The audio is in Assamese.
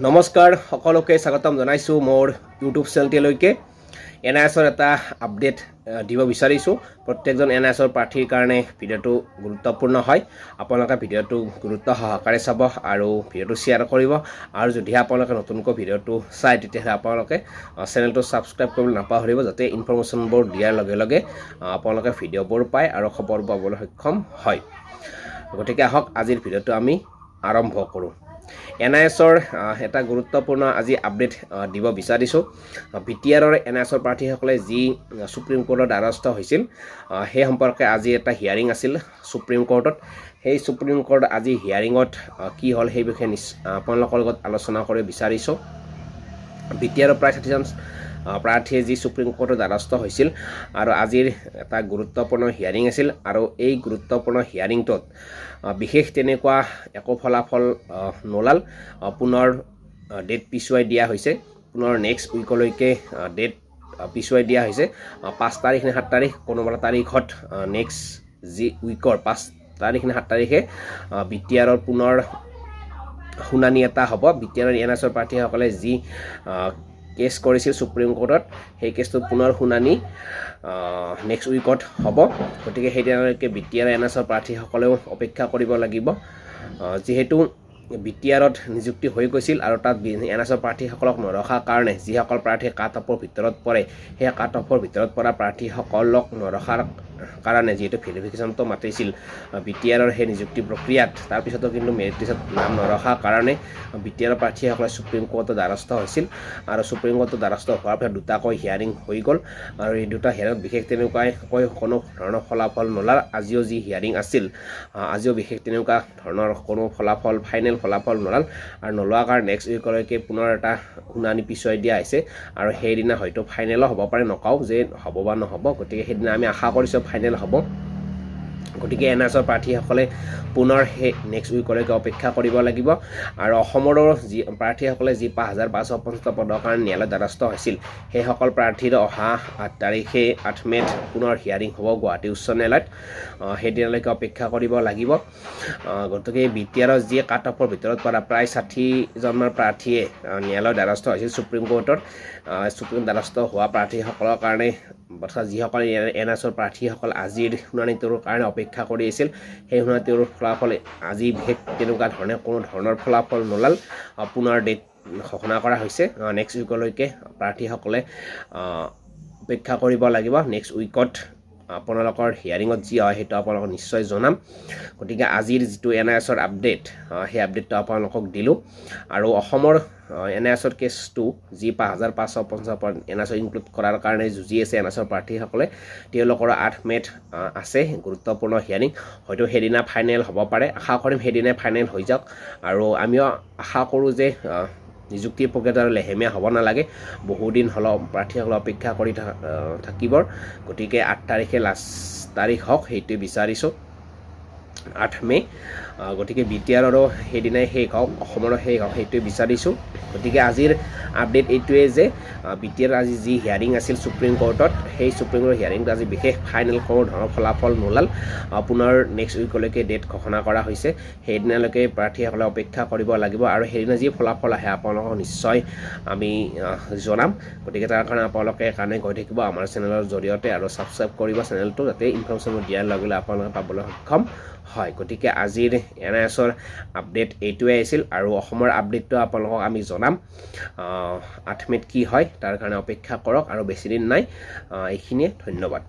নমস্কাৰ সকলোকে স্বাগতম জনাইছো মোৰ ইউটিউব চেনেলটিলৈকে এনআইএছৰ এটা আপডেট দিব বিচাৰিছো প্ৰত্যেকজন এনআইএছৰ প্ৰাৰ্থীৰ কাৰণে ভিডিঅ'টো গুৰুত্বপূৰ্ণ হয় আপোনালোকে ভিডিঅ'টো গুৰুত্ব সহকাৰে চাব আৰু ভিডিঅ'টো শ্বেয়াৰ কৰিব আৰু যদি আপোনালোকে নতুনকৈ ভিডিঅ'টো চাই তেতিয়াহ'লে আপোনালোকে চেনেলটো সাবস্ক্ৰাইব কৰিবলৈ নাপাহৰিব যাতে ইনফৰমেশ্যনবোৰ দিয়াৰ লগে লগে আপোনালোকে ভিডিঅ'বোৰ পায় আৰু খবৰ পাবলৈ সক্ষম হয় গতিকে আহক আজিৰ ভিডিঅ'টো আমি আৰম্ভ কৰোঁ এনআইএছৰ এটা গুৰুত্বপূৰ্ণ আজি আপডেট দিব বিচাৰিছো বিটিআৰৰ এনআইএছৰ প্ৰাৰ্থীসকলে যি সুপ্ৰিম কোৰ্টৰ দ্বাৰস্থ হৈছিল সেই সম্পৰ্কে আজি এটা হিয়াৰিং আছিল সুপ্ৰিম কোৰ্টত সেই সুপ্ৰিম কোৰ্ট আজি হিয়াৰিঙত কি হ'ল সেই বিষয়ে আপোনালোকৰ লগত আলোচনা কৰিব বিচাৰিছো বিটিআৰৰ প্ৰায় 60জন প্ৰাৰ্থীয়ে যি সুপ্ৰিম কোৰ্টৰ দ্বাৰস্থ হৈছিল আৰু আজিৰ এটা গুৰুত্বপূৰ্ণ হিয়াৰিং আছিল আৰু এই গুৰুত্বপূৰ্ণ হিয়াৰিংটোত বিশেষ তেনেকুৱা একো ফলাফল নোলাল পুনৰ ডেট পিছুৱাই দিয়া হৈছে পুনৰ নেক্সট উইকলৈকে ডেট পিছুৱাই দিয়া হৈছে 5 তাৰিখ নে 7 তাৰিখ কোনোবা তাৰিখত নেক্সট যি উইকৰ 5 তাৰিখ নে 7 তাৰিখে বিটিআৰৰ পুনৰ শুনানি এটা হ'ব বিটিআৰৰ এনআইএছৰ প্ৰাৰ্থীসকলে যি কেছ কৰিছিল সুপ্ৰিম কোৰ্টত সেই কেছটো পুনৰ শুনানি নেক্সট উইকত হ'ব গতিকে সেইদিনলৈকে বিটিআৰ এনআইএছৰ প্ৰাৰ্থীসকলেও অপেক্ষা কৰিব লাগিব যেহেতু বিটিআৰত নিযুক্তি হৈ গৈছিল আৰু তাত এনআইএছৰ প্ৰাৰ্থীসকলক নৰখাৰ কাৰণে যিসকল প্ৰাৰ্থী কাট অফৰ ভিতৰত পৰে সেই কাট অফৰ ভিতৰত পৰা প্ৰাৰ্থীসকলক নৰখাৰ কাৰণে যেহেতু ভেৰিফিকেশ্যনটো মাতিছিল বিটিআৰৰ সেই নিযুক্তি প্ৰক্ৰিয়াত তাৰপিছতো কিন্তু মেৰিট লিষ্টত নাম নৰখাৰ কাৰণে বিটিআৰৰ প্ৰাৰ্থীসকলে সুপ্ৰিম কোৰ্টৰ দ্বাৰস্থ হৈছিল আৰু সুপ্ৰিম কোৰ্টৰ দ্বাৰস্থ হোৱাৰ পিছত দুটাকৈ হিয়াৰিং হৈ গ'ল আৰু এই দুটা হিয়াৰিঙত বিশেষ তেনেকুৱাকৈ কোনো ধৰণৰ ফলাফল নোলাল আজিও যি হিয়াৰিং আছিল আজিও বিশেষ তেনেকুৱা ধৰণৰ কোনো ফলাফল ফাইনেল ফলাফল নোলাল আৰু নোলোৱাৰ কাৰণে নেক্সট উইকলৈকে পুনৰ এটা শুনানি পিছুৱাই দিয়া হৈছে আৰু সেইদিনা হয়তো ফাইনেলো হ'ব পাৰে নকওঁ যে হ'ব বা নহ'ব গতিকে সেইদিনা আমি আশা কৰিছোঁ ফাইনেল হ'ব গতিকে এনআইএছৰ প্ৰাৰ্থীসকলে পুনৰ সেই নেক্সট উইকলৈকে অপেক্ষা কৰিব লাগিব আৰু অসমৰো যি প্ৰাৰ্থীসকলে যি 5550 পদৰ কাৰণে ন্যায়ালয়ত দ্বাৰস্থ হৈছিল সেইসকল প্ৰাৰ্থীৰ অহা 8 তাৰিখে 8 মে'ত পুনৰ হিয়াৰিং হ'ব গুৱাহাটী উচ্চ ন্যায়ালয়ত সেইদিনলৈকে অপেক্ষা কৰিব লাগিব গতিকে বিটিআৰৰ যি কাট অফৰ ভিতৰত পৰা প্ৰায় 60জনমান প্ৰাৰ্থীয়ে ন্যায়ালয়ৰ দ্বাৰস্থ হৈছিল সুপ্ৰিম কোৰ্টৰ সুপ্ৰিম দ্বাৰস্থ হোৱা প্ৰাৰ্থীসকলৰ কাৰণে যিসকল এনআইএছৰ প্ৰাৰ্থীসকল আজিৰ শুনানিটোৰ কাৰণে অপেক্ষা কৰি আছিল সেই শুনানিটোৰ ফলাফল আজি বিশেষ তেনেকুৱা ধৰণে কোনো ধৰণৰ ফলাফল নোলাল পুনৰ ডেট ঘোষণা কৰা হৈছে নেক্সট উইকলৈকে প্ৰাৰ্থীসকলে অপেক্ষা কৰিব লাগিব নেক্সট উইকত আপোনালোকৰ হিয়াৰিঙত যি হয় সেইটো আপোনালোকক নিশ্চয় জনাম গতিকে আজিৰ যিটো এনআইএছৰ আপডেট সেই আপডেটটো আপোনালোকক দিলোঁ আৰু অসমৰ এনআইএছৰ কেছটো যি 5550 এনআইএছৰ ইনক্লুড কৰাৰ কাৰণে যুঁজি আছে এনআইএছৰ প্ৰাৰ্থীসকলে তেওঁলোকৰ 8 মে'ত আছে গুৰুত্বপূৰ্ণ হিয়াৰিং হয়তো সেইদিনা ফাইনেল হ'ব পাৰে আশা কৰিম সেইদিনাই ফাইনেল হৈ যাওক আৰু আমিও আশা কৰোঁ যে নিযুক্তি প্ৰক্ৰিয়াটো আৰু লেহেমীয়া হ'ব নালাগে বহুদিন হ'লেও প্ৰাৰ্থীসকলে অপেক্ষা কৰি থাকিব গতিকে 8 তাৰিখে লাষ্ট তাৰিখ হওক সেইটোৱে বিচাৰিছোঁ 8 মে' গতিকে বিটিআৰৰো সেইদিনাই শেষ হওক অসমৰো শেষ হওক সেইটোৱে বিচাৰিছোঁ গতিকে আজিৰ আপডেট এইটোৱে যে বিটিআৰ আজি যি হিয়াৰিং আছিল সুপ্ৰিম কোৰ্টত সেই সুপ্ৰিম কোৰ্টৰ হিয়াৰিংটো আজি বিশেষ ফাইনেল কোনো ধৰণৰ ফলাফল নোলাল পুনৰ নেক্সট উইকলৈকে ডেট ঘোষণা কৰা হৈছে সেইদিনালৈকে প্ৰাৰ্থীসকলে অপেক্ষা কৰিব লাগিব আৰু সেইদিনা যি ফলাফল আহে আপোনালোকক নিশ্চয় আমি জনাম গতিকে তাৰ কাৰণে আপোনালোকে কাণে গৈ থাকিব আমাৰ চেনেলৰ জৰিয়তে আৰু ছাবস্ক্ৰাইব কৰিব চেনেলটো যাতে ইনফৰমেশ্যনবোৰ দিয়াৰ লগে লগে আপোনালোকে পাবলৈ সক্ষম হয় গতিকে আজিৰ এনআইএছৰ আপডেট এইটোৱে আছিল আৰু অসমৰ আপডেটটো আপোনালোকক আমি জনাম 8 মে'ত কি হয় তাৰ কাৰণে অপেক্ষা কৰক আৰু বেছি দিন নাই এইখিনিয়ে ধন্যবাদ